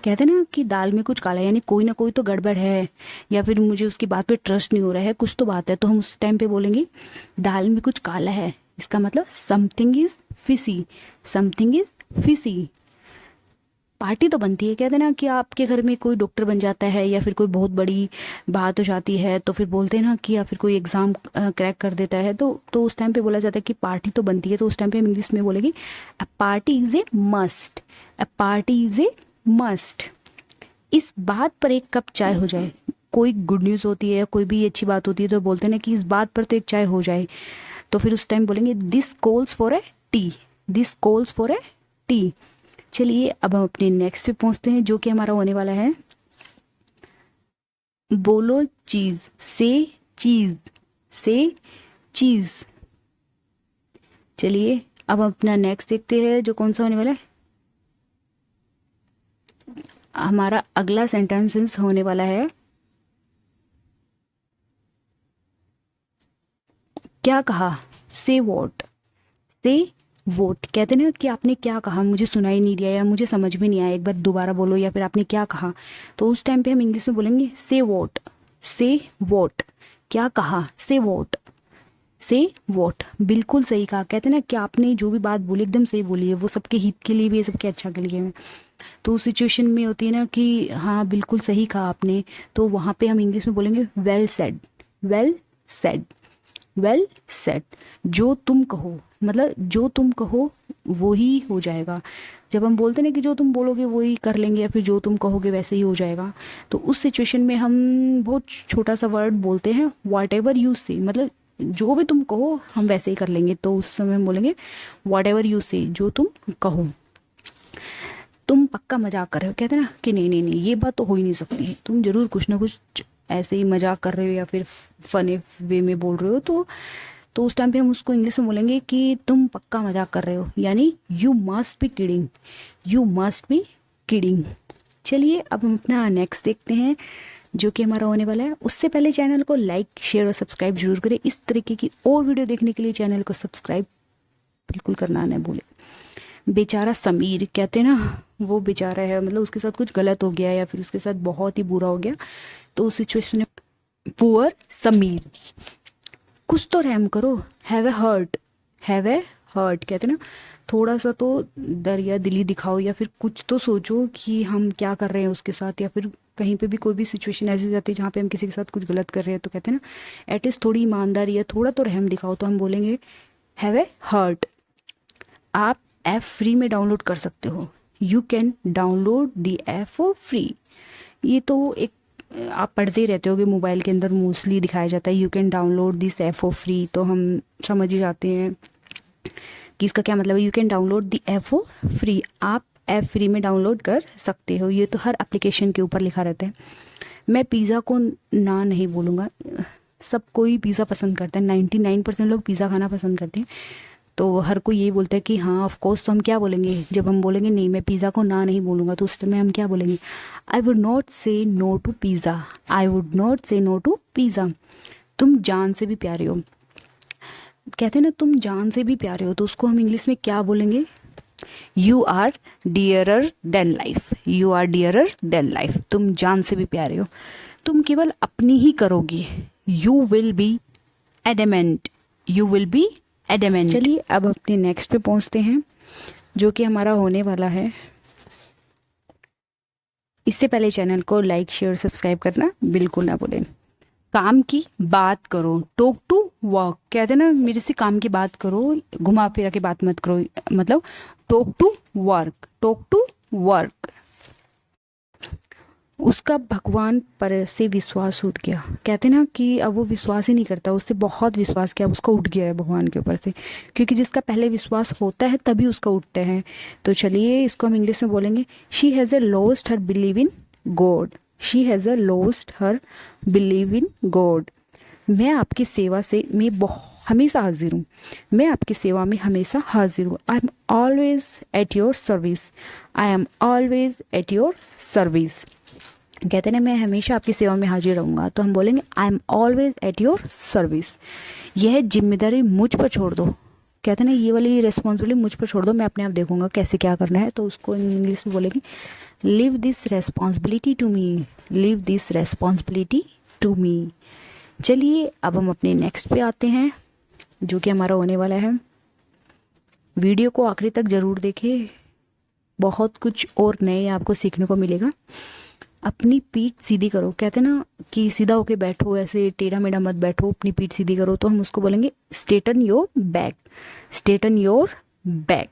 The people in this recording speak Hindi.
कहते हैं ना कि दाल में कुछ काला है, यानी कोई ना कोई तो गड़बड़ है, या फिर मुझे उसकी बात पे ट्रस्ट नहीं हो रहा है, कुछ तो बात है। तो हम उस टाइम पे बोलेंगे दाल में कुछ काला है। इसका मतलब something is fishy, something is fishy. Party तो बनती है, कहते हैं ना कि आपके घर में कोई डॉक्टर बन जाता है या फिर कोई बहुत बड़ी बात हो जाती है, तो फिर बोलते हैं ना कि, या फिर कोई एग्जाम क्रैक कर देता है, तो उस टाइम पे बोला जाता है कि पार्टी तो बनती है। तो उस टाइम पे हम इंग्लिश में बोलेंगे a party is a must, a party is a must. इस बात पर एक कप चाय हो जाए, कोई गुड न्यूज़ होती है, कोई भी अच्छी बात होती है, तो बोलते हैं ना कि इस बात पर तो एक चाय हो जाए। तो फिर उस टाइम बोलेंगे this calls for A T, this calls for A T. चलिए अब हम अपने नेक्स्ट पे पहुंचते हैं, जो कि हमारा होने वाला है बोलो चीज, से चीज, से चीज। चलिए अब हम अपना नेक्स्ट देखते हैं, जो कौन सा होने वाला है। हमारा अगला सेंटेंस होने वाला है क्या कहा, से वॉट, से वोट। कहते हैं ना कि आपने क्या कहा, मुझे सुनाई नहीं दिया या मुझे समझ में नहीं आया, एक बार दोबारा बोलो, या फिर आपने क्या कहा। तो उस टाइम पे हम इंग्लिश में बोलेंगे से वॉट, से वॉट। क्या कहा, से वॉट, से वॉट। बिल्कुल सही कहा। कहते हैं ना कि आपने जो भी बात बोली एकदम सही बोली है, वो सबके हित के लिए भी है, सबके अच्छा के लिए है। तो उस सिचुएशन में होती है ना कि हाँ बिल्कुल सही कहा आपने, तो वहाँ पे हम इंग्लिश में बोलेंगे well said, well said, well said. जो तुम कहो, मतलब जो तुम कहो वो ही हो जाएगा। जब हम बोलते ना कि जो तुम बोलोगे वो ही कर लेंगे, या फिर जो तुम कहोगे वैसे ही हो जाएगा, तो उस सिचुएशन में हम बहुत छोटा सा वर्ड बोलते हैं वॉट एवर यू से, मतलब जो भी तुम कहो हम वैसे ही कर लेंगे। तो उस समय हम बोलेंगे वॉट एवर यू से, जो तुम कहो। तुम पक्का मजाक कर रहे हो, कहते हैं ना कि नहीं नहीं नहीं ये बात तो हो ही नहीं सकती, तुम जरूर कुछ ना कुछ ऐसे ही मजाक कर रहे हो या फिर फनी वे में बोल रहे हो। तो उस टाइम पे हम उसको इंग्लिश में बोलेंगे कि तुम पक्का मजाक कर रहे हो, यानी you must be kidding, you must be kidding. चलिए अब हम अपना नेक्स्ट देखते हैं, जो कि हमारा होने वाला है। उससे पहले चैनल को लाइक शेयर और सब्सक्राइब जरूर करें। इस तरीके की और वीडियो देखने के लिए चैनल को सब्सक्राइब बिल्कुल करना ना भूलें। बेचारा समीर, कहते हैं ना वो बेचारा है, मतलब उसके साथ कुछ गलत हो गया या फिर उसके साथ बहुत ही बुरा हो गया, तो उस सिचुएशन में पुअर समीर, कुछ तो रहम करो, have a heart, have a heart. कहते हैं ना थोड़ा सा तो दरिया दिली दिखाओ, या फिर कुछ तो सोचो कि हम क्या कर रहे हैं उसके साथ, या फिर कहीं पे भी कोई भी सिचुएशन ऐसी हो जाती है जहाँ पे हम किसी के साथ कुछ गलत कर रहे हैं, तो कहते हैं ना एटलीस्ट थोड़ी ईमानदारी या थोड़ा तो रहम दिखाओ। तो हम बोलेंगे हैव ए हर्ट। आप ऐप फ्री में डाउनलोड कर सकते हो, you can download the app for free. ये तो एक आप पढ़ते ही रहते होगे, मोबाइल के अंदर मोस्टली दिखाया जाता है you can download this app for free, तो हम समझ ही जाते हैं कि इसका क्या मतलब है। You can download the app for free, आप ऐप फ्री में डाउनलोड कर सकते हो। ये तो हर एप्लीकेशन के ऊपर लिखा रहता है। मैं पिज़्ज़ा को ना नहीं बोलूँगा, सब कोई पिज़्ज़ा पसंद करता है, 99% लोग पिज़्ज़ा खाना पसंद करते हैं, तो हर कोई यही बोलता है कि हाँ ऑफ कोर्स। तो हम क्या बोलेंगे जब हम बोलेंगे नहीं मैं पिज़्ज़ा को ना नहीं बोलूँगा, तो उस टाइम हम क्या बोलेंगे I would not say no to pizza, I would not say no to pizza. तुम जान से भी प्यारे हो, कहते हैं ना तुम जान से भी प्यारे हो, तो उसको हम इंग्लिश में क्या बोलेंगे, you are dearer than life, you are dearer than life. तुम जान से भी प्यारे हो, तुम केवल अपनी ही करोगी, you will be adamant, you will be adamant. चलिए अब अपने नेक्स्ट पे पहुंचते हैं, जो कि हमारा होने वाला है। इससे पहले चैनल को लाइक शेयर सब्सक्राइब करना बिल्कुल ना भूलें। काम की बात करो, टॉक टू वर्क। कहते हैं ना मेरे से काम की बात करो, घुमा फिरा के बात मत करो, मतलब talk to work, talk to work. उसका भगवान पर से विश्वास उठ गया, कहते हैं ना कि अब वो विश्वास ही नहीं करता, उससे बहुत विश्वास किया, अब उसका उठ गया है भगवान के ऊपर से, क्योंकि जिसका पहले विश्वास होता है तभी उसका उठते हैं। तो चलिए इसको हम इंग्लिश में बोलेंगे she has a lost her believe in God, she has a lost her believe in God. मैं आपकी सेवा से हमेशा हाजिर हूँ, मैं आपकी सेवा में हमेशा हाजिर हूँ। I am always at your service, I am always at your service. कहते हैं ना मैं हमेशा आपकी सेवा में हाजिर रहूँगा, तो हम बोलेंगे I am always at your service. यह जिम्मेदारी मुझ पर छोड़ दो, कहते हैं ना ये वाली रिस्पॉन्सिबिलिटी मुझ पर छोड़ दो, मैं अपने आप देखूंगा कैसे क्या करना है। तो उसको इंग्लिश में बोलेंगे leave this responsibility to me, leave this responsibility to me. चलिए अब हम अपने नेक्स्ट पे आते हैं जो कि हमारा होने वाला है। वीडियो को आखिरी तक ज़रूर देखें, बहुत कुछ और नए आपको सीखने को मिलेगा। अपनी पीठ सीधी करो, कहते हैं ना कि सीधा होके बैठो, ऐसे टेढ़ा मेढ़ा मत बैठो, अपनी पीठ सीधी करो। तो हम उसको बोलेंगे straighten your back, straighten your back.